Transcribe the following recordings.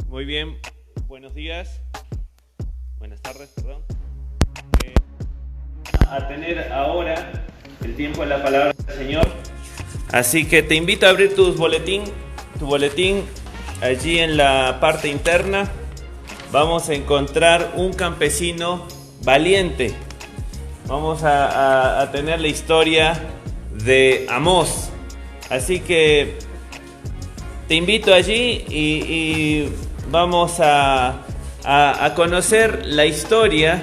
Muy bien, buenos días, buenas tardes, perdón. A tener ahora el tiempo de la palabra del Señor. Así que te invito a abrir tu boletín allí en la parte interna. Vamos a encontrar un campesino valiente. Vamos a tener la historia de Amós. Así que te invito allí y vamos a conocer la historia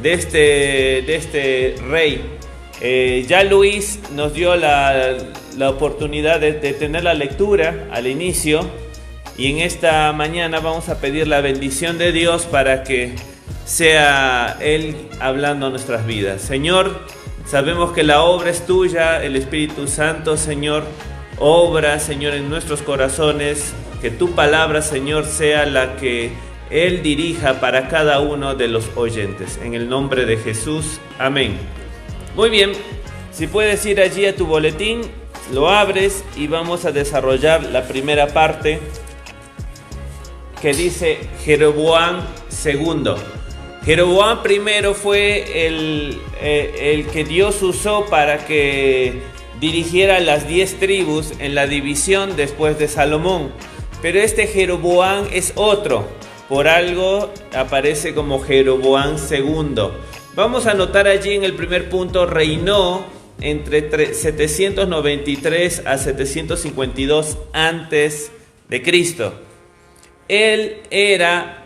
de este rey. Ya Luis nos dio la oportunidad de tener la lectura al inicio, y en esta mañana vamos a pedir la bendición de Dios para que sea Él hablando a nuestras vidas. Señor, sabemos que la obra es tuya, el Espíritu Santo, Señor, obra, Señor, en nuestros corazones, que tu palabra, Señor, sea la que Él dirija para cada uno de los oyentes. En el nombre de Jesús, amén. Muy bien, si puedes ir allí a tu boletín, lo abres y vamos a desarrollar la primera parte que dice Jeroboam II. Jeroboam I fue el que Dios usó para que dirigiera las 10 tribus en la división después de Salomón. Pero este Jeroboam es otro, por algo aparece como Jeroboam II. Vamos a notar allí en el primer punto: reinó entre 793 a 752 antes de Cristo. Él era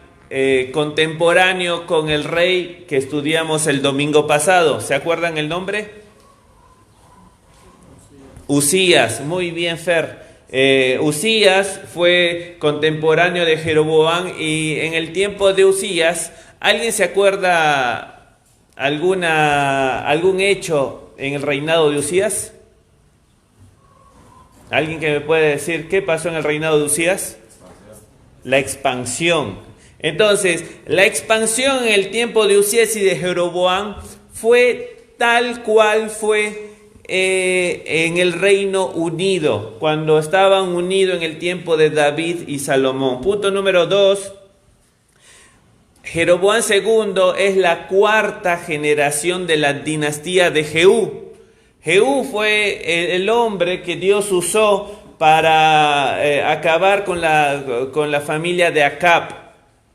contemporáneo con el rey que estudiamos el domingo pasado. ¿Se acuerdan el nombre? Usías. Muy bien, Fer. Usías fue contemporáneo de Jeroboam, y en el tiempo de Usías, ¿alguien se acuerda algún hecho en el reinado de Usías? ¿Alguien que me puede decir qué pasó en el reinado de Usías? La expansión. Entonces, la expansión en el tiempo de Usías y de Jeroboam fue tal cual fue en el Reino Unido, cuando estaban unidos en el tiempo de David y Salomón. Punto número 2. Jeroboam II es la cuarta generación de la dinastía de Jehú. Jehú fue el hombre que Dios usó para acabar con la familia de Acab.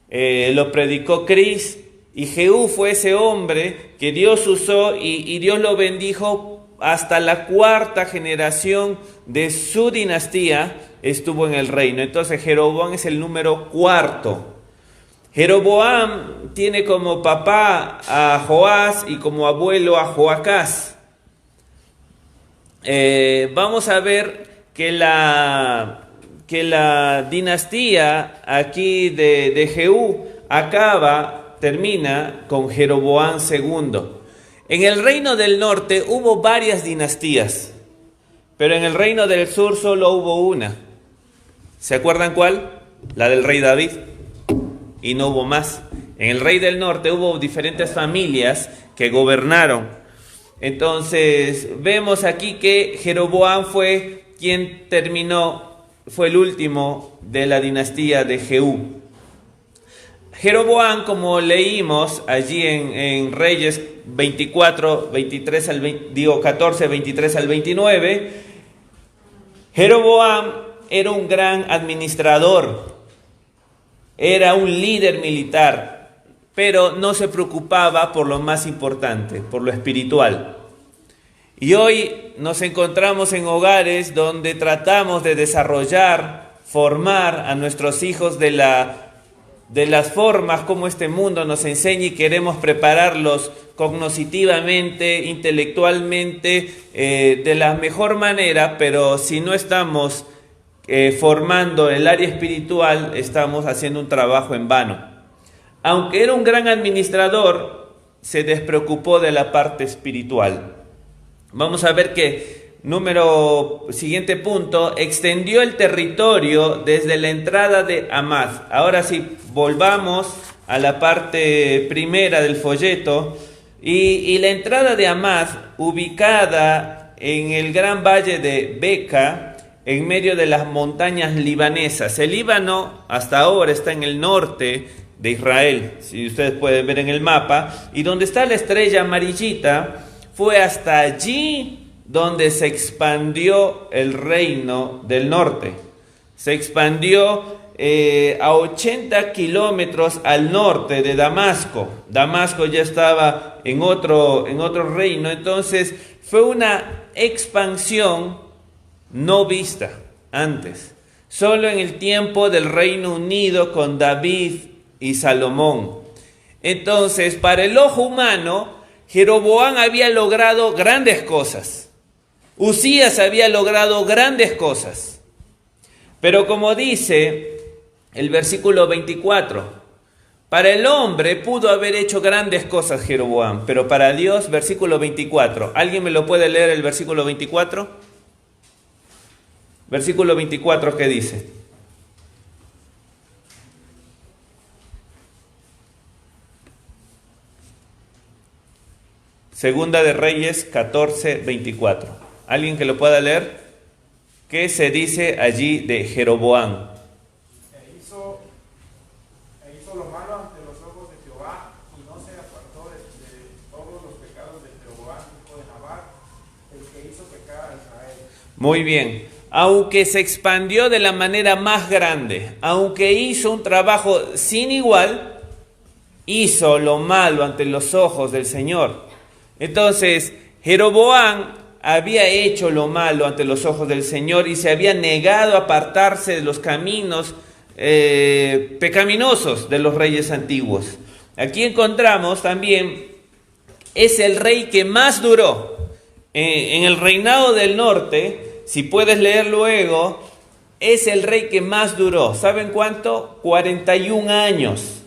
Lo predicó Cris, y Jehú fue ese hombre que Dios usó y Dios lo bendijo hasta la cuarta generación de su dinastía estuvo en el reino. Entonces Jeroboam es el número 4. Jeroboam tiene como papá a Joás y como abuelo a Joacás. Vamos a ver que la dinastía aquí de Jehú termina con Jeroboam II. En el reino del norte hubo varias dinastías, pero en el reino del sur solo hubo una. ¿Se acuerdan cuál? La del rey David. Y no hubo más. En el rey del norte hubo diferentes familias que gobernaron. Entonces vemos aquí que Jeroboam fue quien fue el último de la dinastía de Jehú. Jeroboam, como leímos allí en Reyes 14, 23 al 29, Jeroboam era un gran administrador, era un líder militar, pero no se preocupaba por lo más importante, por lo espiritual. Y hoy nos encontramos en hogares donde tratamos de desarrollar, formar a nuestros hijos de las formas como este mundo nos enseña, y queremos prepararlos cognitivamente, intelectualmente, de la mejor manera, pero si no estamos formando el área espiritual, estamos haciendo un trabajo en vano. Aunque era un gran administrador, se despreocupó de la parte espiritual. Vamos a ver que siguiente punto, extendió el territorio desde la entrada de Hamath. Ahora sí, volvamos a la parte primera del folleto. Y la entrada de Hamath, ubicada en el gran valle de Beca, en medio de las montañas libanesas. El Líbano hasta ahora está en el norte de Israel, si ustedes pueden ver en el mapa, y donde está la estrella amarillita, fue hasta allí donde se expandió el reino del norte. Se expandió a 80 kilómetros al norte de Damasco. Damasco ya estaba en otro reino, entonces fue una expansión no vista antes. Solo en el tiempo del Reino Unido con David y Salomón. Entonces, para el ojo humano, Jeroboam había logrado grandes cosas. Uzías había logrado grandes cosas. Pero como dice el versículo 24, para el hombre pudo haber hecho grandes cosas Jeroboam, pero para Dios, versículo 24. ¿Alguien me lo puede leer el versículo 24? Versículo 24, ¿qué dice? Segunda de Reyes 14, 24. ¿Alguien que lo pueda leer? ¿Qué se dice allí de Jeroboam? E hizo lo malo ante los ojos de Jehová, y no se apartó de todos los pecados de Jeroboam, hijo de Nabat, el que hizo pecar a Israel. Muy bien. Aunque se expandió de la manera más grande, aunque hizo un trabajo sin igual, hizo lo malo ante los ojos del Señor. Entonces, Jeroboam había hecho lo malo ante los ojos del Señor y se había negado a apartarse de los caminos pecaminosos de los reyes antiguos. Aquí encontramos también, es el rey que más duró. En el reinado del norte, si puedes leer luego, es el rey que más duró. ¿Saben cuánto? 41 años.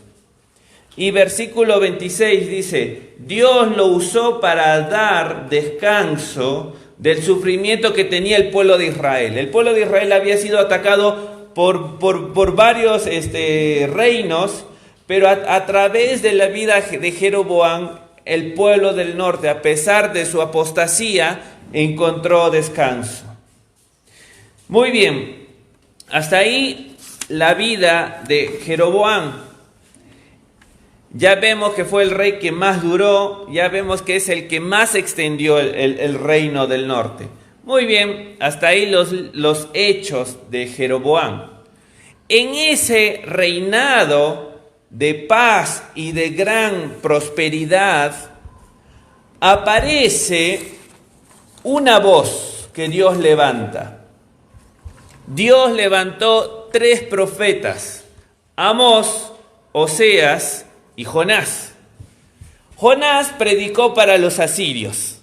Y versículo 26 dice, Dios lo usó para dar descanso del sufrimiento que tenía el pueblo de Israel. El pueblo de Israel había sido atacado por varios reinos, pero a través de la vida de Jeroboam, el pueblo del norte, a pesar de su apostasía, encontró descanso. Muy bien, hasta ahí la vida de Jeroboam. Ya vemos que fue el rey que más duró, ya vemos que es el que más extendió el reino del norte. Muy bien, hasta ahí los hechos de Jeroboam. En ese reinado de paz y de gran prosperidad, aparece una voz que Dios levanta. Dios levantó 3 profetas, Amós, Oseas y Jonás. Jonás predicó para los asirios.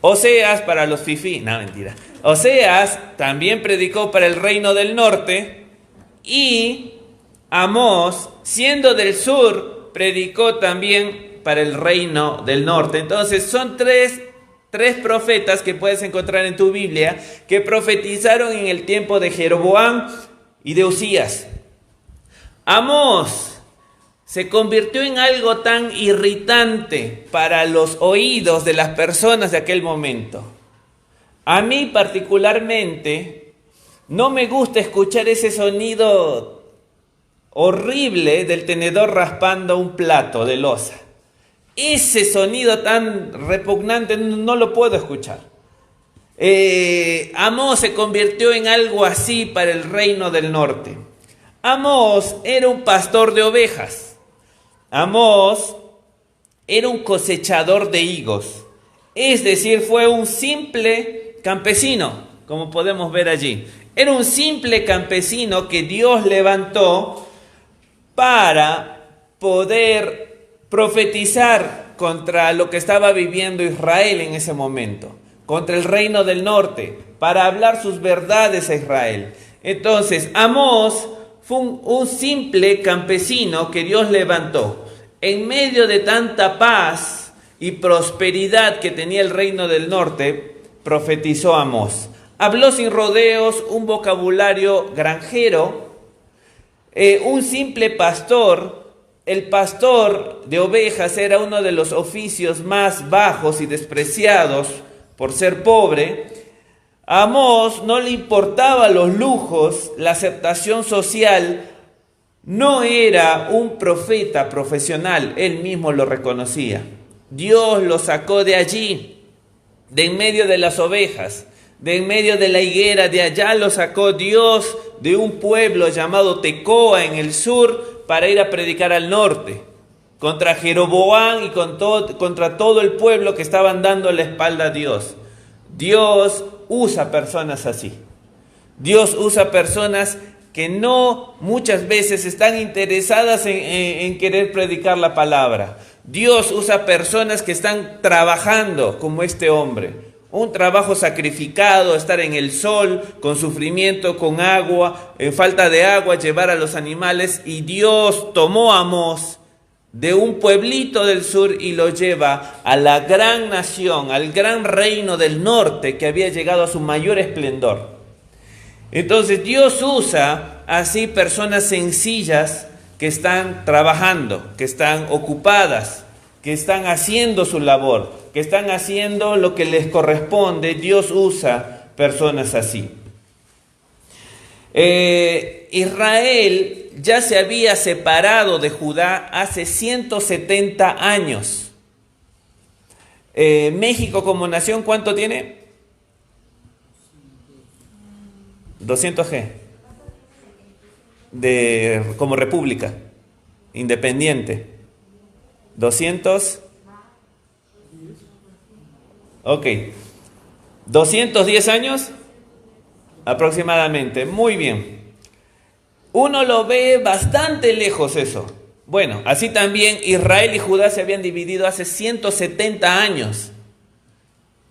Oseas para los fifí. No, mentira. Oseas también predicó para el reino del norte. Y Amós, siendo del sur, predicó también para el reino del norte. Entonces son tres profetas que puedes encontrar en tu Biblia que profetizaron en el tiempo de Jeroboam y de Uzías. Amós se convirtió en algo tan irritante para los oídos de las personas de aquel momento. A mí particularmente no me gusta escuchar ese sonido horrible del tenedor raspando un plato de loza. Ese sonido tan repugnante no lo puedo escuchar. Amós se convirtió en algo así para el reino del norte. Amós era un pastor de ovejas. Amós era un cosechador de higos. Es decir, fue un simple campesino, como podemos ver allí. Era un simple campesino que Dios levantó para poder profetizar contra lo que estaba viviendo Israel en ese momento, contra el reino del norte, para hablar sus verdades a Israel. Entonces, Amós fue un simple campesino que Dios levantó. En medio de tanta paz y prosperidad que tenía el reino del norte, profetizó Amós. Habló sin rodeos, un vocabulario granjero, un simple pastor. El pastor de ovejas era uno de los oficios más bajos y despreciados por ser pobre. A Amós no le importaba los lujos, la aceptación social. No era un profeta profesional, él mismo lo reconocía. Dios lo sacó de allí, de en medio de las ovejas, de en medio de la higuera, de allá lo sacó Dios de un pueblo llamado Tecoa en el sur para ir a predicar al norte, contra Jeroboam y contra todo el pueblo que estaban dando la espalda a Dios. Dios usa personas así. Dios usa personas que no muchas veces están interesadas en querer predicar la palabra. Dios usa personas que están trabajando como este hombre. Un trabajo sacrificado, estar en el sol, con sufrimiento, con agua, en falta de agua, llevar a los animales. Y Dios tomó a Amós de un pueblito del sur y lo lleva a la gran nación, al gran reino del norte que había llegado a su mayor esplendor. Entonces Dios usa así personas sencillas que están trabajando, que están ocupadas, que están haciendo su labor, que están haciendo lo que les corresponde. Dios usa personas así. Israel ya se había separado de Judá hace 170 años. México como nación, ¿cuánto tiene? 200 como república independiente. 200. Ok. 210 años aproximadamente. Muy bien. Uno lo ve bastante lejos eso. Bueno, así también Israel y Judá se habían dividido hace 170 años.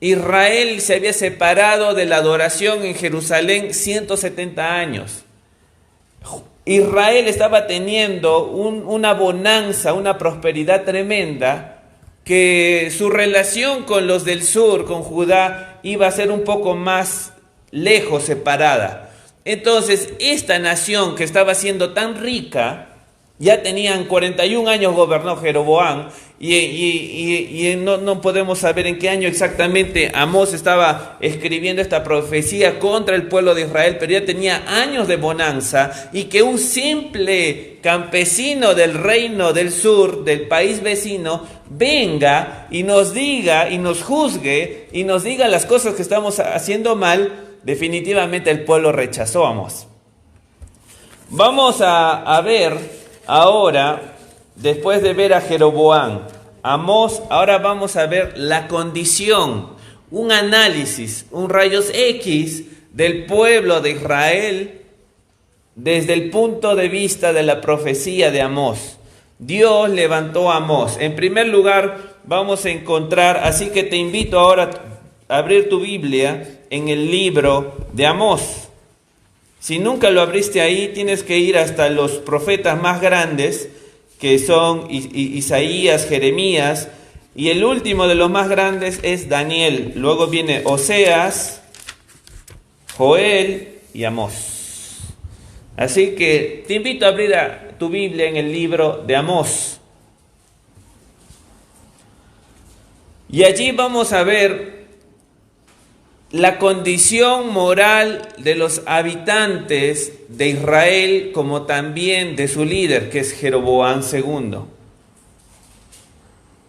Israel se había separado de la adoración en Jerusalén 170 años. Israel estaba teniendo una bonanza, una prosperidad tremenda, que su relación con los del sur, con Judá, iba a ser un poco más lejos, separada. Entonces, esta nación que estaba siendo tan rica, ya tenían 41 años gobernó Jeroboam, y no podemos saber en qué año exactamente Amós estaba escribiendo esta profecía contra el pueblo de Israel, pero ya tenía años de bonanza, y que un simple campesino del reino del sur, del país vecino, venga y nos diga y nos juzgue y nos diga las cosas que estamos haciendo mal. Definitivamente el pueblo rechazó a Amós. Vamos a ver ahora, después de ver a Jeroboam, Amós, ahora vamos a ver la condición, un análisis, un rayos X del pueblo de Israel desde el punto de vista de la profecía de Amós. Dios levantó a Amós. En primer lugar, vamos a encontrar, así que te invito ahora a abrir tu Biblia en el libro de Amós. Si nunca lo abriste ahí, tienes que ir hasta los profetas más grandes, que son Isaías, Jeremías, y el último de los más grandes es Daniel. Luego viene Oseas, Joel y Amós. Así que te invito a abrir tu Biblia en el libro de Amós. Y allí vamos a ver la condición moral de los habitantes de Israel, como también de su líder, que es Jeroboam II.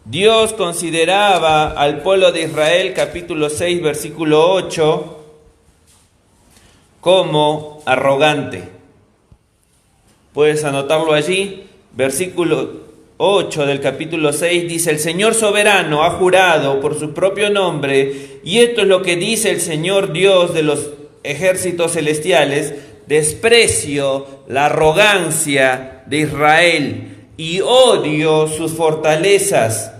Dios consideraba al pueblo de Israel, capítulo 6, versículo 8, como arrogante. Puedes anotarlo allí, versículo 8 del capítulo 6 dice: el Señor soberano ha jurado por su propio nombre, y esto es lo que dice el Señor Dios de los ejércitos celestiales: desprecio la arrogancia de Israel y odio sus fortalezas.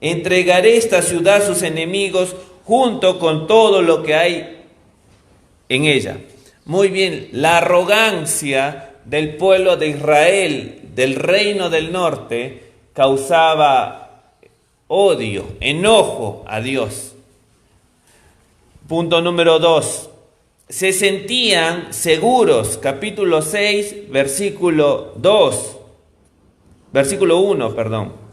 Entregaré esta ciudad a sus enemigos junto con todo lo que hay en ella. Muy bien, la arrogancia del pueblo de Israel, del reino del norte, causaba odio, enojo a Dios. Punto número 2. Se sentían seguros. Capítulo 6, versículo 1, perdón.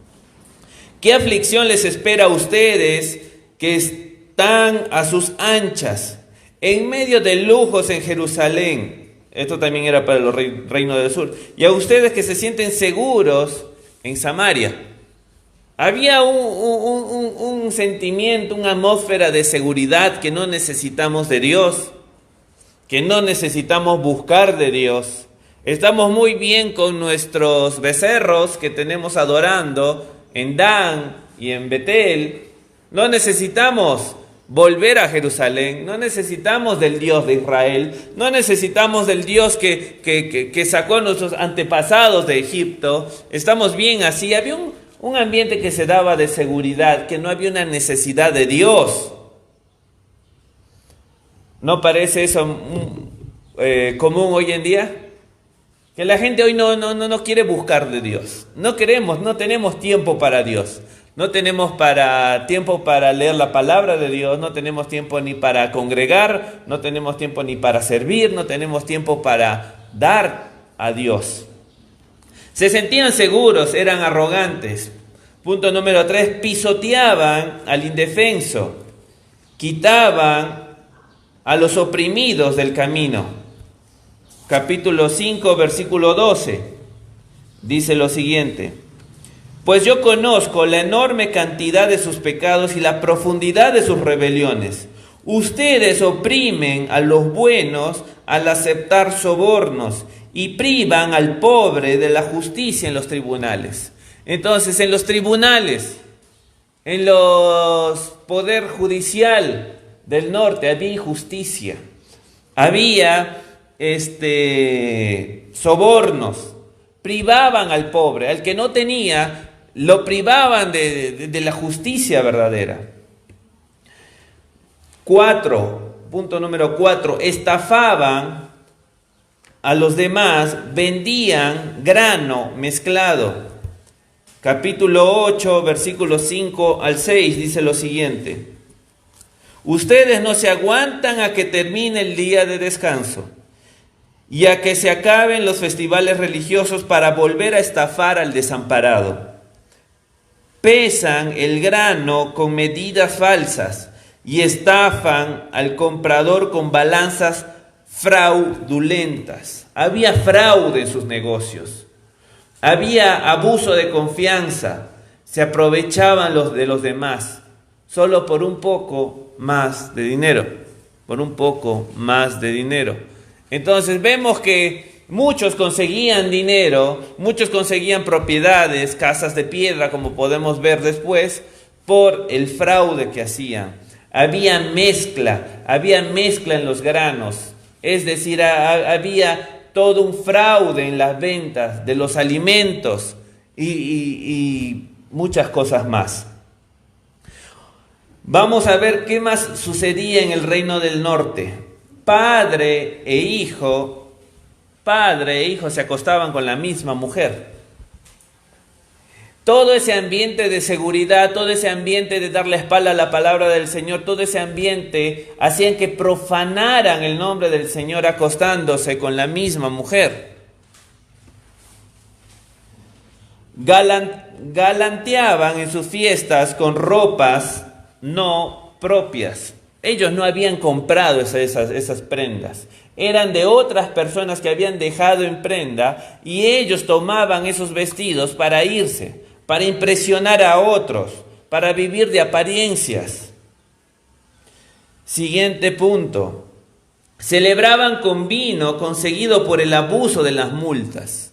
¿Qué aflicción les espera a ustedes que están a sus anchas? en medio de lujos en Jerusalén. Esto también era para los reinos del sur. Y a ustedes que se sienten seguros en Samaria. Había un sentimiento, una atmósfera de seguridad, que no necesitamos de Dios, que no necesitamos buscar de Dios. Estamos muy bien con nuestros becerros que tenemos adorando en Dan y en Betel. No necesitamos volver a Jerusalén, no necesitamos del Dios de Israel, no necesitamos del Dios que sacó a nuestros antepasados de Egipto. Estamos bien así. Había un ambiente que se daba de seguridad, que no había una necesidad de Dios. ¿No parece eso común hoy en día? Que la gente hoy no quiere buscar de Dios. No tenemos tiempo para Dios. No tenemos tiempo para leer la palabra de Dios, no tenemos tiempo ni para congregar, no tenemos tiempo ni para servir, no tenemos tiempo para dar a Dios. Se sentían seguros, eran arrogantes. Punto número 3, pisoteaban al indefenso, quitaban a los oprimidos del camino. Capítulo 5, versículo 12, dice lo siguiente: pues yo conozco la enorme cantidad de sus pecados y la profundidad de sus rebeliones. Ustedes oprimen a los buenos al aceptar sobornos y privan al pobre de la justicia en los tribunales. Entonces, en los tribunales, en los poder judicial del norte había injusticia, había sobornos, privaban al pobre, al que no tenía, lo privaban de la justicia verdadera. Punto número 4, estafaban a los demás, vendían grano mezclado. Capítulo 8, versículos 5 al 6, dice lo siguiente: ustedes no se aguantan a que termine el día de descanso y a que se acaben los festivales religiosos para volver a estafar al desamparado. Pesan el grano con medidas falsas y estafan al comprador con balanzas fraudulentas. Había fraude en sus negocios. Había abuso de confianza. Se aprovechaban de los demás solo por un poco más de dinero. Por un poco más de dinero. Entonces vemos que muchos conseguían dinero, muchos conseguían propiedades, casas de piedra, como podemos ver después, por el fraude que hacían. Había mezcla en los granos, es decir, había todo un fraude en las ventas de los alimentos y muchas cosas más. Vamos a ver qué más sucedía en el reino del norte. Padre e hijo se acostaban con la misma mujer. Todo ese ambiente de seguridad, todo ese ambiente de dar la espalda a la palabra del Señor, todo ese ambiente hacían que profanaran el nombre del Señor acostándose con la misma mujer. Galanteaban en sus fiestas con ropas no propias. Ellos no habían comprado esas prendas. Eran de otras personas que habían dejado en prenda y ellos tomaban esos vestidos para irse, para impresionar a otros, para vivir de apariencias. Siguiente punto. Celebraban con vino conseguido por el abuso de las multas.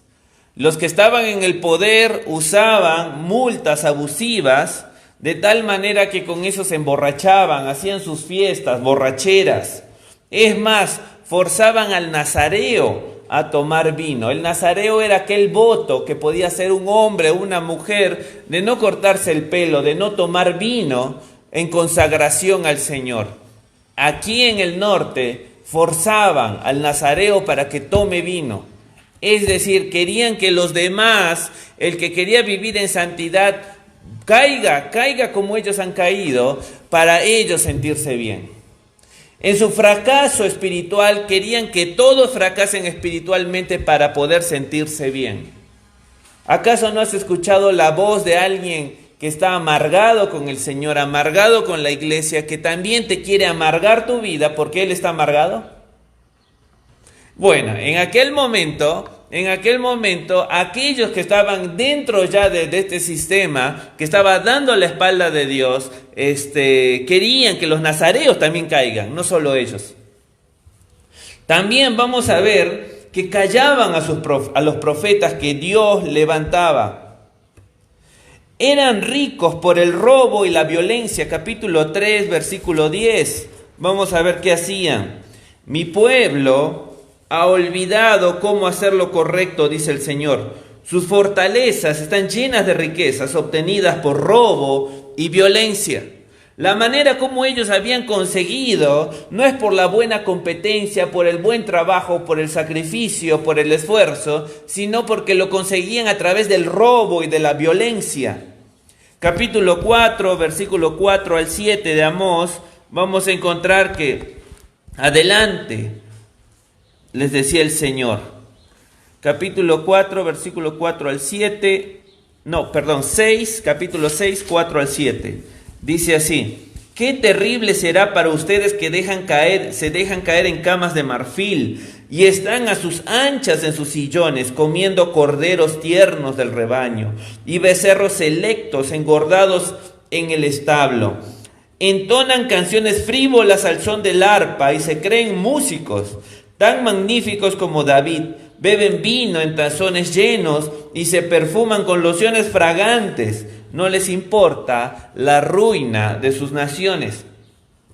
Los que estaban en el poder usaban multas abusivas de tal manera que con eso se emborrachaban, hacían sus fiestas borracheras. Es más, forzaban al nazareo a tomar vino. El nazareo era aquel voto que podía hacer un hombre o una mujer de no cortarse el pelo, de no tomar vino en consagración al Señor. Aquí en el norte forzaban al nazareo para que tome vino. Es decir, querían que los demás, el que quería vivir en santidad, caiga como ellos han caído, para ellos sentirse bien. En su fracaso espiritual querían que todos fracasen espiritualmente para poder sentirse bien. ¿Acaso no has escuchado la voz de alguien que está amargado con el Señor, amargado con la iglesia, que también te quiere amargar tu vida porque Él está amargado? Bueno, en aquel momento, aquellos que estaban dentro ya de este sistema, que estaba dando la espalda de Dios, querían que los nazareos también caigan, no solo ellos. También vamos a ver que callaban a los profetas que Dios levantaba. Eran ricos por el robo y la violencia. Capítulo 3, versículo 10. Vamos a ver qué hacían. Mi pueblo ha olvidado cómo hacer lo correcto, dice el Señor. Sus fortalezas están llenas de riquezas obtenidas por robo y violencia. La manera como ellos habían conseguido no es por la buena competencia, por el buen trabajo, por el sacrificio, por el esfuerzo, sino porque lo conseguían a través del robo y de la violencia. Capítulo 4, versículo 4 al 7 de Amós, vamos a encontrar que adelante les decía el Señor. Capítulo 4, versículo 4 al 7, capítulo 6, 4 al 7. Dice así: qué terrible será para ustedes que se dejan caer en camas de marfil y están a sus anchas en sus sillones, comiendo corderos tiernos del rebaño y becerros selectos engordados en el establo. Entonan canciones frívolas al son del arpa y se creen músicos, tan magníficos como David. Beben vino en tazones llenos y se perfuman con lociones fragantes. No les importa la ruina de sus naciones,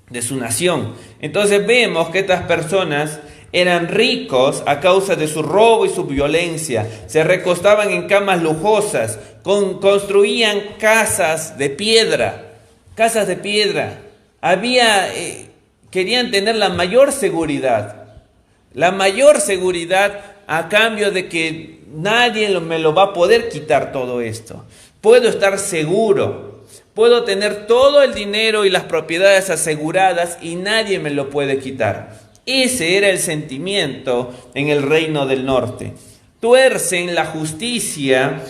de su nación. Entonces vemos que estas personas eran ricos a causa de su robo y su violencia. Se recostaban en camas lujosas, construían casas de piedra. Querían tener la mayor seguridad a cambio de que nadie me lo va a poder quitar todo esto. Puedo estar seguro, puedo tener todo el dinero y las propiedades aseguradas y nadie me lo puede quitar. Ese era el sentimiento en el reino del norte. Tuercen la justicia,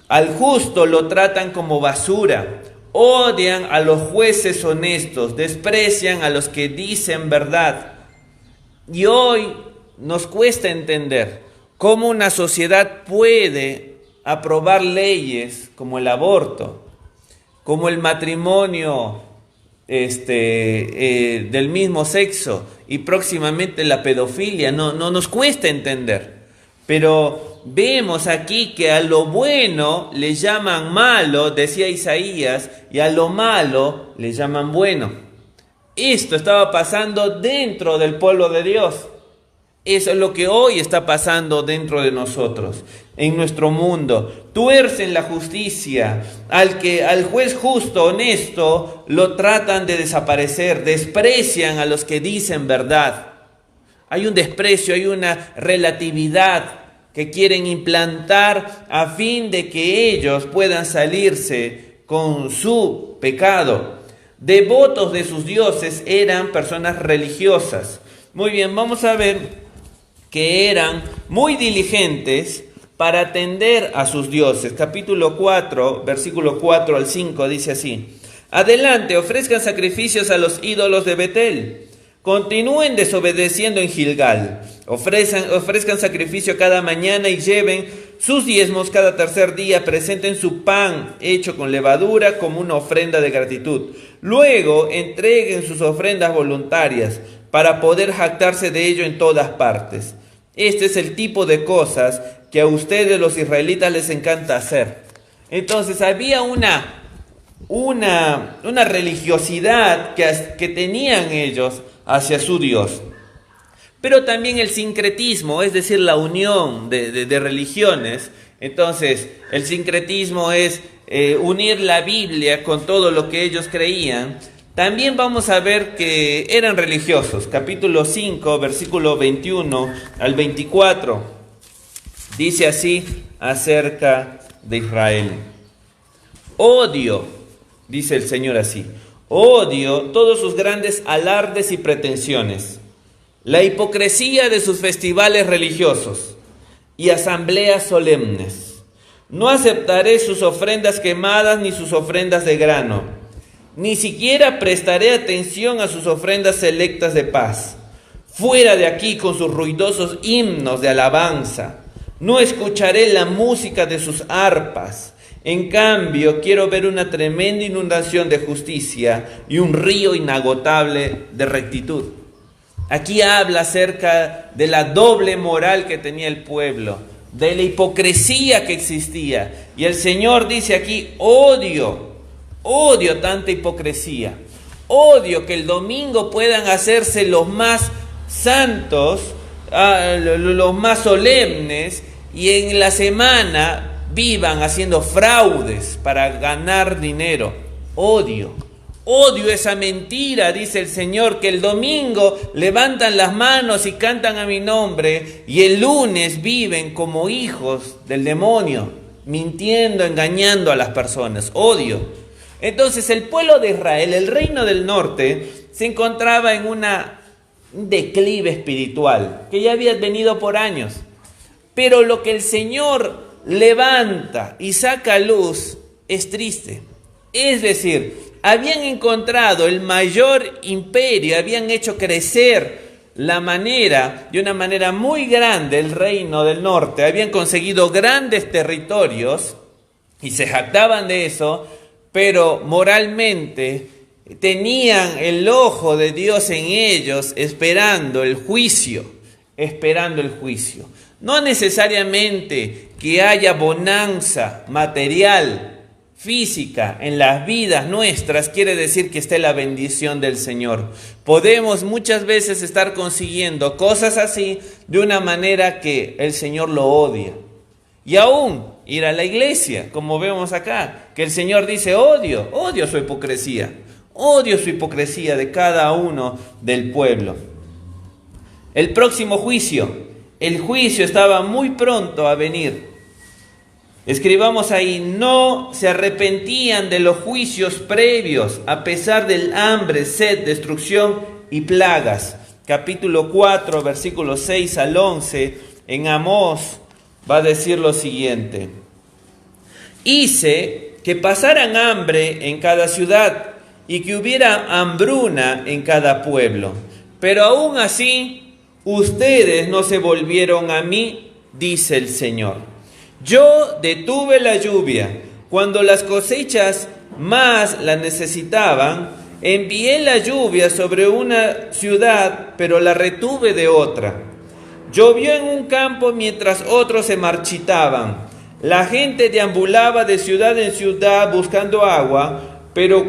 al justo lo tratan como basura, odian a los jueces honestos, desprecian a los que dicen verdad. Y hoy nos cuesta entender cómo una sociedad puede aprobar leyes como el aborto, como el matrimonio del mismo sexo y próximamente la pedofilia. No nos cuesta entender, pero vemos aquí que a lo bueno le llaman malo, decía Isaías, y a lo malo le llaman bueno. Esto estaba pasando dentro del pueblo de Dios. Eso es lo que hoy está pasando dentro de nosotros, en nuestro mundo. Tuercen la justicia, al juez justo, honesto, lo tratan de desaparecer, desprecian a los que dicen verdad. Hay un desprecio, hay una relatividad que quieren implantar a fin de que ellos puedan salirse con su pecado. Devotos de sus dioses eran personas religiosas. Muy bien, vamos a ver que eran muy diligentes para atender a sus dioses. Capítulo 4, versículo 4 al 5 dice así: adelante, ofrezcan sacrificios a los ídolos de Betel. Continúen desobedeciendo en Gilgal. Ofrezcan sacrificio cada mañana y lleven sus diezmos cada tercer día. Presenten su pan hecho con levadura como una ofrenda de gratitud. Luego entreguen sus ofrendas voluntarias para poder jactarse de ello en todas partes. Este es el tipo de cosas que a ustedes los israelitas les encanta hacer. Entonces había una religiosidad que tenían ellos hacia su Dios. Pero también el sincretismo, es decir, la unión de religiones. Entonces el sincretismo es unir la Biblia con todo lo que ellos creían. También vamos a ver que eran religiosos. Capítulo 5, versículo 21 al 24. Dice así acerca de Israel: odio, dice el Señor así, odio todos sus grandes alardes y pretensiones, la hipocresía de sus festivales religiosos y asambleas solemnes. No aceptaré sus ofrendas quemadas ni sus ofrendas de grano. Ni siquiera prestaré atención a sus ofrendas selectas de paz. Fuera de aquí con sus ruidosos himnos de alabanza. No escucharé la música de sus arpas. En cambio, quiero ver una tremenda inundación de justicia y un río inagotable de rectitud. Aquí habla acerca de la doble moral que tenía el pueblo, de la hipocresía que existía. Y el Señor dice aquí, odio tanta hipocresía. Odio que el domingo puedan hacerse los más santos, los más solemnes, y en la semana vivan haciendo fraudes para ganar dinero. Odio esa mentira, dice el Señor, que el domingo levantan las manos y cantan a mi nombre y el lunes viven como hijos del demonio, mintiendo, engañando a las personas. Odio. Entonces el pueblo de Israel, el reino del norte, se encontraba en un declive espiritual que ya había venido por años. Pero lo que el Señor levanta y saca a luz es triste. Es decir, habían encontrado el mayor imperio, habían hecho crecer de una manera muy grande el reino del norte, habían conseguido grandes territorios y se jactaban de eso, pero moralmente tenían el ojo de Dios en ellos, esperando el juicio. No necesariamente que haya bonanza material, física en las vidas nuestras quiere decir que esté la bendición del Señor. Podemos muchas veces estar consiguiendo cosas así de una manera que el Señor lo odia. Y aún ir a la iglesia, como vemos acá, que el Señor dice, odio su hipocresía. Odio su hipocresía de cada uno del pueblo. El próximo juicio, el juicio estaba muy pronto a venir. Escribamos ahí, no se arrepentían de los juicios previos, a pesar del hambre, sed, destrucción y plagas. Capítulo 4, versículos 6 al 11, en Amós va a decir lo siguiente. Hice que pasaran hambre en cada ciudad y que hubiera hambruna en cada pueblo. Pero aún así, ustedes no se volvieron a mí, dice el Señor. Yo detuve la lluvia cuando las cosechas más la necesitaban. Envié la lluvia sobre una ciudad, pero la retuve de otra. Llovió en un campo mientras otros se marchitaban. La gente deambulaba de ciudad en ciudad buscando agua, pero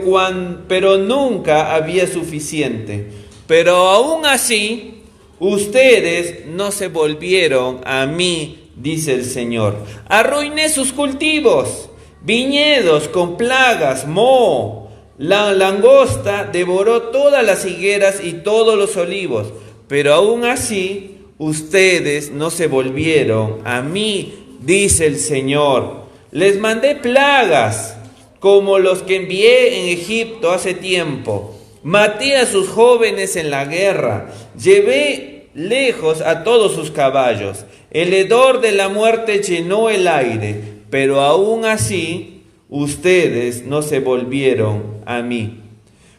nunca había suficiente. Pero aún así, ustedes no se volvieron a mí, dice el Señor. Arruiné sus cultivos, viñedos con plagas, moho. La langosta devoró todas las higueras y todos los olivos. Pero aún así, ustedes no se volvieron a mí, dice el Señor. Les mandé plagas, como los que envié en Egipto hace tiempo. Maté a sus jóvenes en la guerra. Llevé lejos a todos sus caballos. El hedor de la muerte llenó el aire, pero aún así ustedes no se volvieron a mí.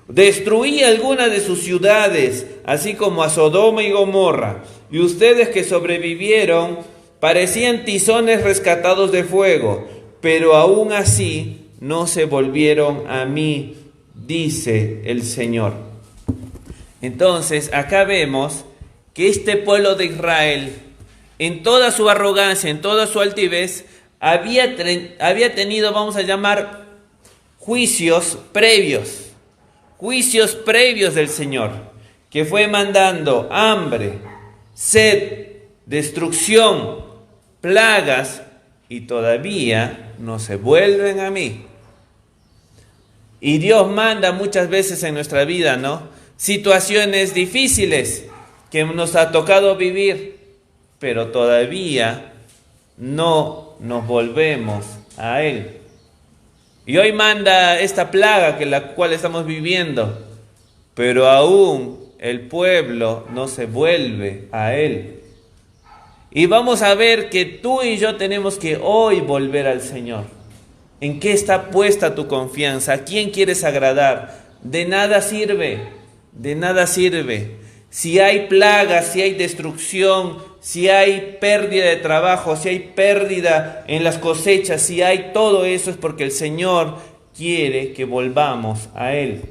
Destruí algunas de sus ciudades, así como a Sodoma y Gomorra, y ustedes que sobrevivieron parecían tizones rescatados de fuego, pero aún así no se volvieron a mí, dice el Señor. Entonces acá vemos que este pueblo de Israel, en toda su arrogancia, en toda su altivez, había tenido, vamos a llamar, juicios previos del Señor, que fue mandando hambre, sed, destrucción, plagas, y todavía no se vuelven a mí. Y Dios manda muchas veces en nuestra vida, ¿no?, situaciones difíciles que nos ha tocado vivir, pero todavía no nos volvemos a Él. Y hoy manda esta plaga que la cual estamos viviendo, pero aún el pueblo no se vuelve a Él. Y vamos a ver que tú y yo tenemos que hoy volver al Señor. ¿En qué está puesta tu confianza? ¿A quién quieres agradar? De nada sirve, de nada sirve. Si hay plagas, si hay destrucción, si hay pérdida de trabajo, si hay pérdida en las cosechas, si hay todo eso, es porque el Señor quiere que volvamos a Él.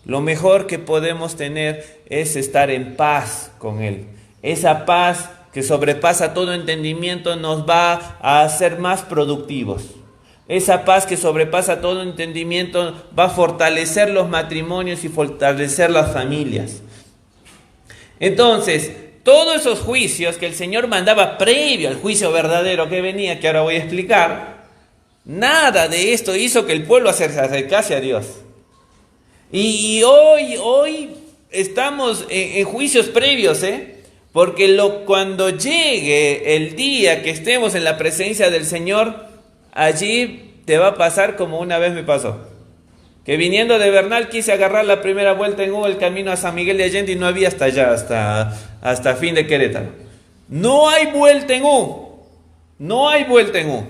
Lo mejor que podemos tener es estar en paz con Él. Esa paz que sobrepasa todo entendimiento nos va a hacer más productivos. Esa paz que sobrepasa todo entendimiento va a fortalecer los matrimonios y fortalecer las familias. Entonces, todos esos juicios que el Señor mandaba previo al juicio verdadero que venía, que ahora voy a explicar, nada de esto hizo que el pueblo se acercase a Dios. Y hoy estamos en juicios previos, porque cuando llegue el día que estemos en la presencia del Señor, allí te va a pasar como una vez me pasó. Que viniendo de Bernal quise agarrar la primera vuelta en U, el camino a San Miguel de Allende, y no había hasta allá, hasta fin de Querétaro. No hay vuelta en U. No hay vuelta en U.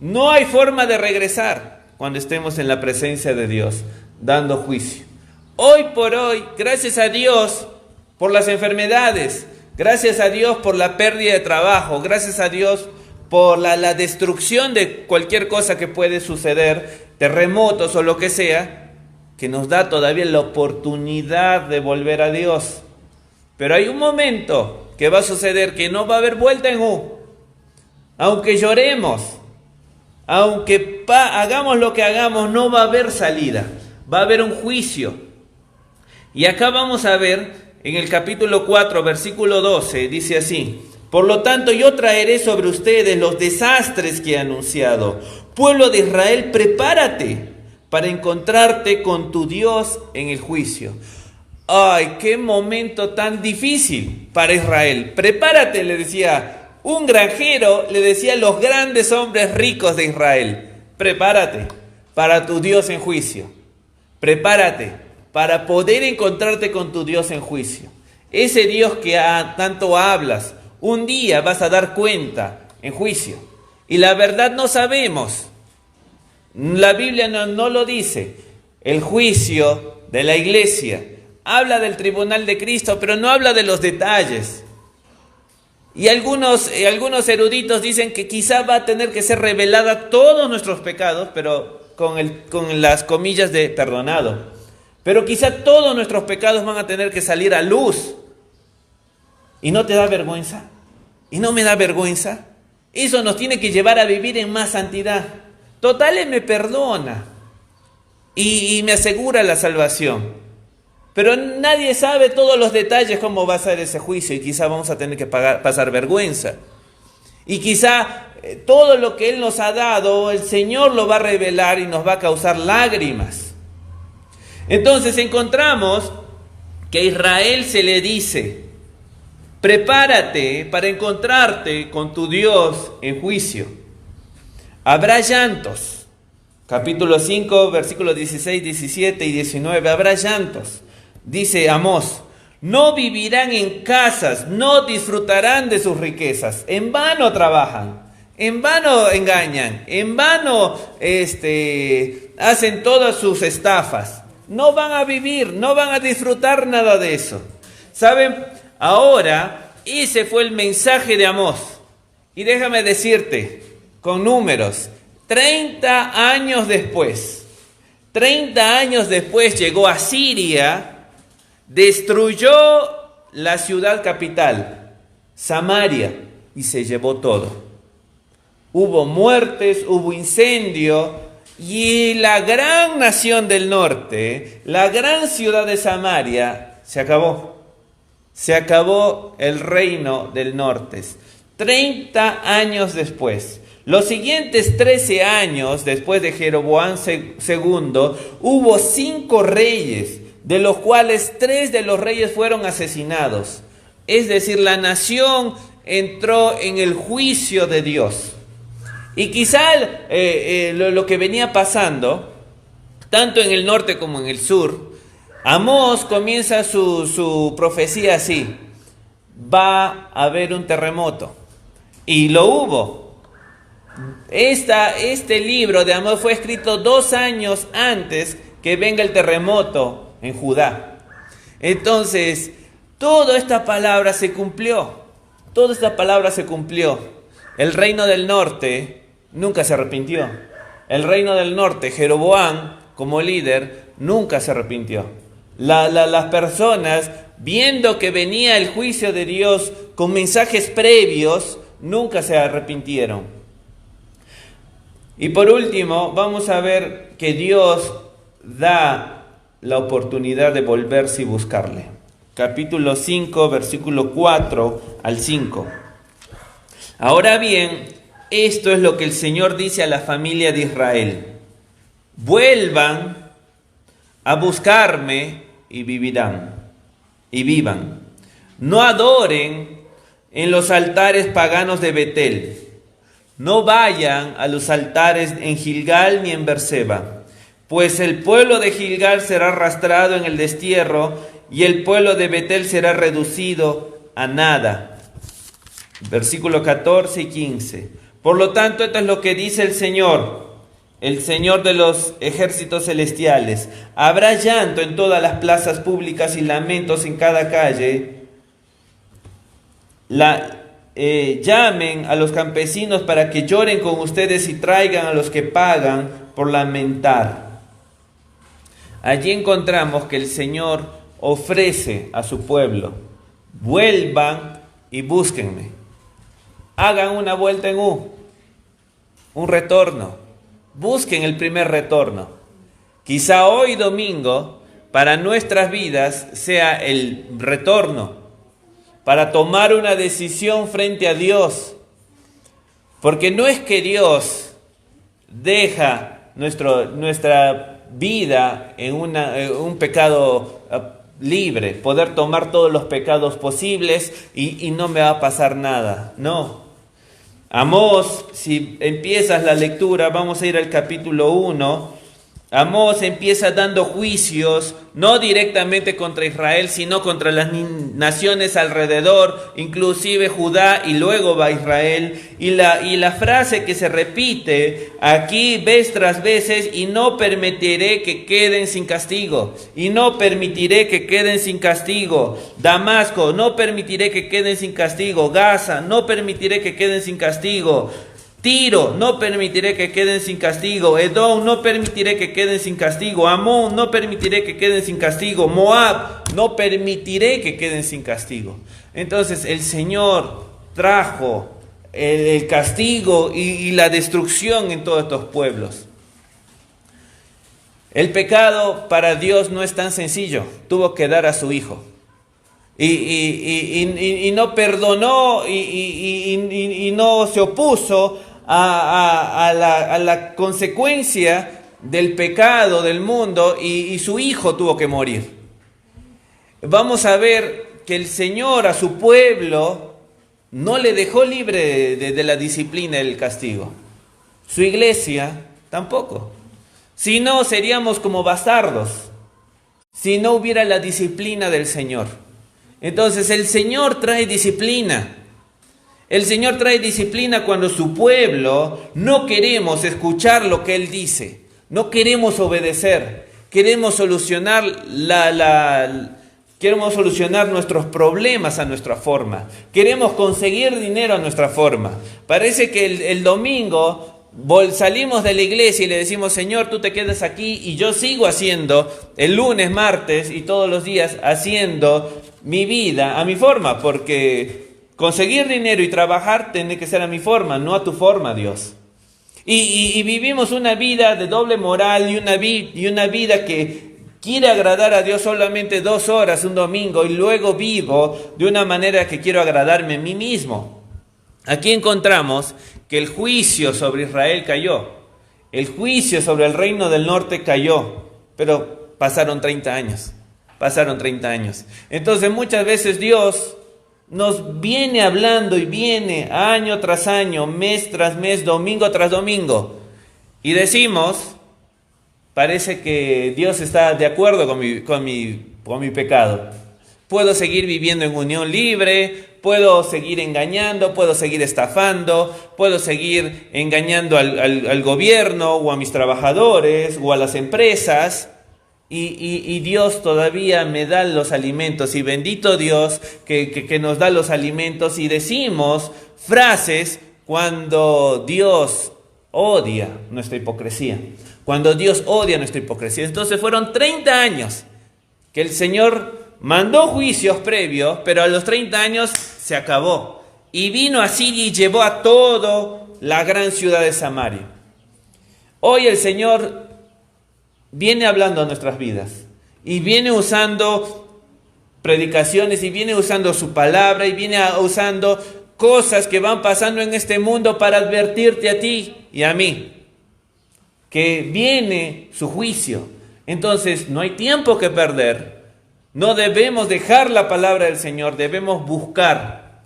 No hay forma de regresar cuando estemos en la presencia de Dios, dando juicio. Hoy por hoy, gracias a Dios por las enfermedades, gracias a Dios por la pérdida de trabajo, gracias a Dios por la destrucción de cualquier cosa que puede suceder, terremotos o lo que sea, que nos da todavía la oportunidad de volver a Dios. Pero hay un momento que va a suceder que no va a haber vuelta en U. Aunque lloremos, aunque hagamos lo que hagamos, no va a haber salida. Va a haber un juicio. Y acá vamos a ver en el capítulo 4, versículo 12, dice así: por lo tanto, yo traeré sobre ustedes los desastres que he anunciado. Pueblo de Israel, prepárate para encontrarte con tu Dios en el juicio. ¡Ay, qué momento tan difícil para Israel! Prepárate, le decía un granjero, le decía a los grandes hombres ricos de Israel. Prepárate para tu Dios en juicio. Prepárate para poder encontrarte con tu Dios en juicio. Ese Dios que tanto hablas, un día vas a dar cuenta en juicio. Y la verdad no sabemos. La Biblia no lo dice. El juicio de la iglesia habla del tribunal de Cristo, pero no habla de los detalles. Y algunos eruditos dicen que quizá va a tener que ser revelada todos nuestros pecados, pero con las comillas de perdonado. Pero quizá todos nuestros pecados van a tener que salir a luz. ¿Y no te da vergüenza? ¿Y no me da vergüenza? Eso nos tiene que llevar a vivir en más santidad. Total, Él me perdona y me asegura la salvación. Pero nadie sabe todos los detalles cómo va a ser ese juicio, y quizá vamos a tener que pasar vergüenza. Y quizá todo lo que Él nos ha dado, el Señor lo va a revelar y nos va a causar lágrimas. Entonces encontramos que a Israel se le dice: prepárate para encontrarte con tu Dios en juicio. Habrá llantos. Capítulo 5, versículos 16, 17 y 19. Habrá llantos. Dice Amós: no vivirán en casas, no disfrutarán de sus riquezas. En vano trabajan, en vano engañan, en vano hacen todas sus estafas. No van a vivir, no van a disfrutar nada de eso. ¿Saben? Ahora, ese fue el mensaje de Amós. Y déjame decirte, con números, 30 años después llegó a Asiria, destruyó la ciudad capital, Samaria, y se llevó todo. Hubo muertes, hubo incendio, y la gran nación del norte, la gran ciudad de Samaria, se acabó. Se acabó el reino del norte. 30 años después. Los siguientes 13 años después de Jeroboam II, hubo 5 reyes, de los cuales 3 de los reyes fueron asesinados. Es decir, la nación entró en el juicio de Dios. Y quizá lo que venía pasando, tanto en el norte como en el sur, Amós comienza su profecía así: va a haber un terremoto, Y lo hubo. Este libro de Amós fue escrito 2 años antes que venga el terremoto en Judá. Entonces, toda esta palabra se cumplió. Toda esta palabra se cumplió. El reino del norte nunca se arrepintió. El reino del norte, Jeroboam, como líder, nunca se arrepintió. Las personas, viendo que venía el juicio de Dios con mensajes previos, nunca se arrepintieron. Y por último, vamos a ver que Dios da la oportunidad de volverse y buscarle. Capítulo 5, versículo 4 al 5. Ahora bien, esto es lo que el Señor dice a la familia de Israel: vuelvan a buscarme y vivirán, y vivan. No adoren en los altares paganos de Betel. No vayan a los altares en Gilgal ni en Berseba, pues el pueblo de Gilgal será arrastrado en el destierro y el pueblo de Betel será reducido a nada. Versículo 14 y 15. Por lo tanto, esto es lo que dice el Señor de los ejércitos celestiales: habrá llanto en todas las plazas públicas y lamentos en cada calle. Llamen a los campesinos para que lloren con ustedes y traigan a los que pagan por lamentar. Allí encontramos que el Señor ofrece a su pueblo: vuelvan y búsquenme. Hagan una vuelta en un retorno. Busquen el primer retorno. Quizá hoy domingo para nuestras vidas sea el retorno, para tomar una decisión frente a Dios. Porque no es que Dios deja nuestra vida en un pecado libre, poder tomar todos los pecados posibles y no me va a pasar nada. No. Amós, si empiezas la lectura, vamos a ir al capítulo 1. Amós empieza dando juicios, no directamente contra Israel, sino contra las naciones alrededor, inclusive Judá, y luego va Israel. Y la frase que se repite aquí vez tras veces: y no permitiré que queden sin castigo. Y no permitiré que queden sin castigo. Damasco, no permitiré que queden sin castigo. Gaza, no permitiré que queden sin castigo. Tiro, no permitiré que queden sin castigo. Edom, no permitiré que queden sin castigo. Amón, no permitiré que queden sin castigo. Moab, no permitiré que queden sin castigo. Entonces el Señor trajo el castigo y la destrucción en todos estos pueblos. El pecado para Dios no es tan sencillo. Tuvo que dar a su Hijo. Y no perdonó y no se opuso a la consecuencia del pecado del mundo, y su Hijo tuvo que morir. Vamos a ver que el Señor a su pueblo no le dejó libre de la disciplina y del castigo. Su iglesia tampoco. Si no, seríamos como bastardos si no hubiera la disciplina del Señor. Entonces el Señor trae disciplina. El Señor trae disciplina cuando su pueblo no queremos escuchar lo que Él dice. No queremos obedecer. Queremos solucionar nuestros problemas a nuestra forma. Queremos conseguir dinero a nuestra forma. Parece que el domingo salimos de la iglesia y le decimos: Señor, tú te quedas aquí y yo sigo haciendo el lunes, martes y todos los días haciendo mi vida a mi forma, porque conseguir dinero y trabajar tiene que ser a mi forma, no a tu forma, Dios. Y vivimos una vida de doble moral y una vida que quiere agradar a Dios solamente 2 horas un domingo, y luego vivo de una manera que quiero agradarme a mí mismo. Aquí encontramos que el juicio sobre Israel cayó, el juicio sobre el reino del norte cayó, pero pasaron 30 años. Entonces muchas veces Dios nos viene hablando y viene año tras año, mes tras mes, domingo tras domingo, y decimos: parece que Dios está de acuerdo con mi pecado. Puedo seguir viviendo en unión libre, puedo seguir engañando, puedo seguir estafando, puedo seguir engañando al gobierno o a mis trabajadores o a las empresas. Y Dios todavía me da los alimentos, y bendito Dios que nos da los alimentos, y decimos frases cuando Dios odia nuestra hipocresía. Cuando Dios odia nuestra hipocresía. Entonces fueron 30 años que el Señor mandó juicios previos, pero a los 30 años se acabó. Y vino a Siria y llevó a toda la gran ciudad de Samaria. Hoy el Señor viene hablando a nuestras vidas y viene usando predicaciones y viene usando su palabra y viene usando cosas que van pasando en este mundo para advertirte a ti y a mí que viene su juicio. Entonces no hay tiempo que perder. No debemos dejar la palabra del Señor, debemos buscar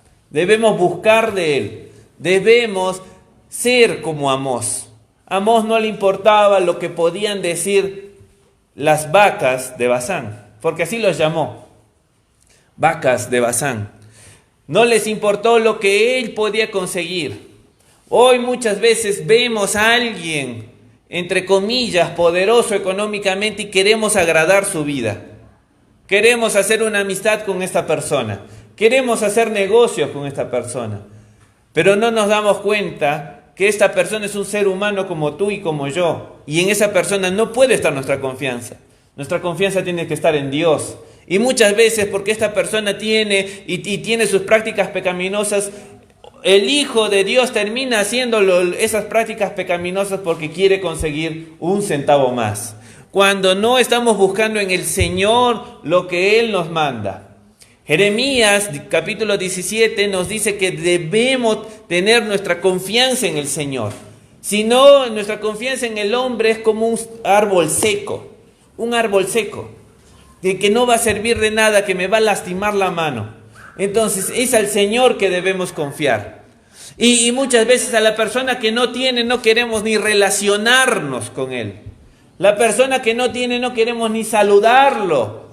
de Él, debemos ser como Amós. Amós no le importaba lo que podían decir las vacas de Basán, porque así los llamó, vacas de Basán. No les importó lo que él podía conseguir. Hoy muchas veces vemos a alguien, entre comillas, poderoso económicamente, y queremos agradar su vida. Queremos hacer una amistad con esta persona. Queremos hacer negocios con esta persona. Pero no nos damos cuenta que esta persona es un ser humano como tú y como yo. Y en esa persona no puede estar nuestra confianza. Nuestra confianza tiene que estar en Dios. Y muchas veces, porque esta persona tiene tiene sus prácticas pecaminosas, el Hijo de Dios termina haciendo esas prácticas pecaminosas porque quiere conseguir un centavo más. Cuando no estamos buscando en el Señor lo que Él nos manda. Jeremías capítulo 17 nos dice que debemos tener nuestra confianza en el Señor. Si no, nuestra confianza en el hombre es como un árbol seco, que no va a servir de nada, que me va a lastimar la mano. Entonces es al Señor que debemos confiar. Y muchas veces a la persona que no tiene no queremos ni relacionarnos con él. La persona que no tiene no queremos ni saludarlo.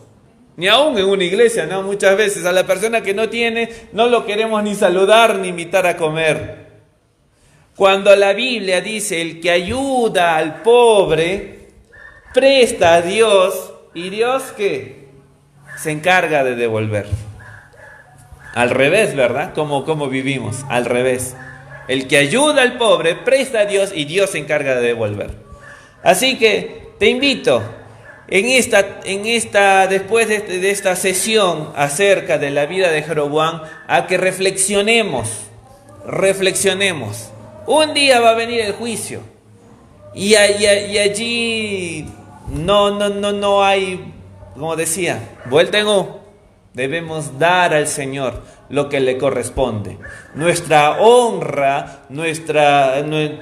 Ni aún en una iglesia, ¿no? Muchas veces a la persona que no tiene no lo queremos ni saludar ni invitar a comer. Cuando la Biblia dice el que ayuda al pobre presta a Dios, y Dios ¿qué? Se encarga de devolver. Al revés, ¿verdad? Como vivimos, al revés. El que ayuda al pobre presta a Dios y Dios se encarga de devolver. Así que te invito después de esta sesión acerca de la vida de Jeroboam, a que reflexionemos. Un día va a venir el juicio y allí no hay, como decía, vuelta en U. Debemos dar al Señor lo que le corresponde. Nuestra honra,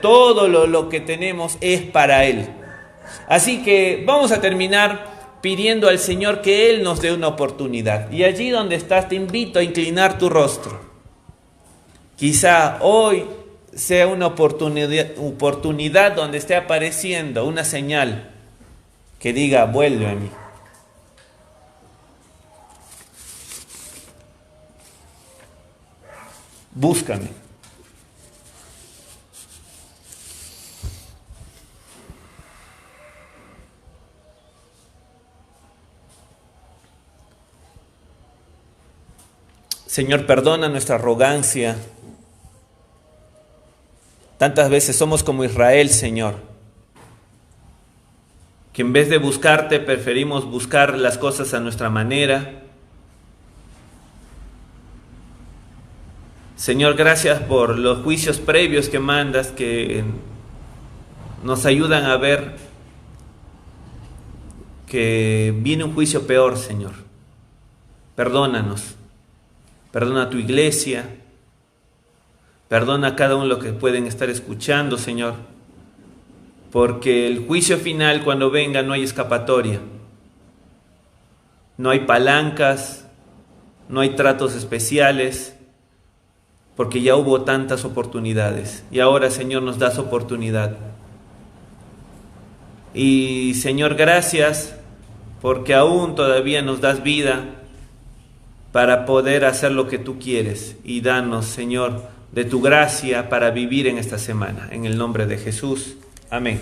todo lo que tenemos es para Él. Así que vamos a terminar pidiendo al Señor que Él nos dé una oportunidad. Y allí donde estás te invito a inclinar tu rostro. Quizá hoy sea una oportunidad donde esté apareciendo una señal que diga: vuelve a mí. Búscame. Señor, perdona nuestra arrogancia. Tantas veces somos como Israel, Señor, que en vez de buscarte preferimos buscar las cosas a nuestra manera. Señor, gracias por los juicios previos que mandas, que nos ayudan a ver que viene un juicio peor, Señor. Perdónanos. Perdona a tu iglesia. Perdona a cada uno lo que pueden estar escuchando, Señor. Porque el juicio final, cuando venga, no hay escapatoria. No hay palancas, no hay tratos especiales, porque ya hubo tantas oportunidades. Y ahora, Señor, nos das oportunidad. Y, Señor, gracias, porque aún todavía nos das vida. para poder hacer lo que tú quieres. Y danos, Señor, de tu gracia para vivir en esta semana. En el nombre de Jesús. Amén.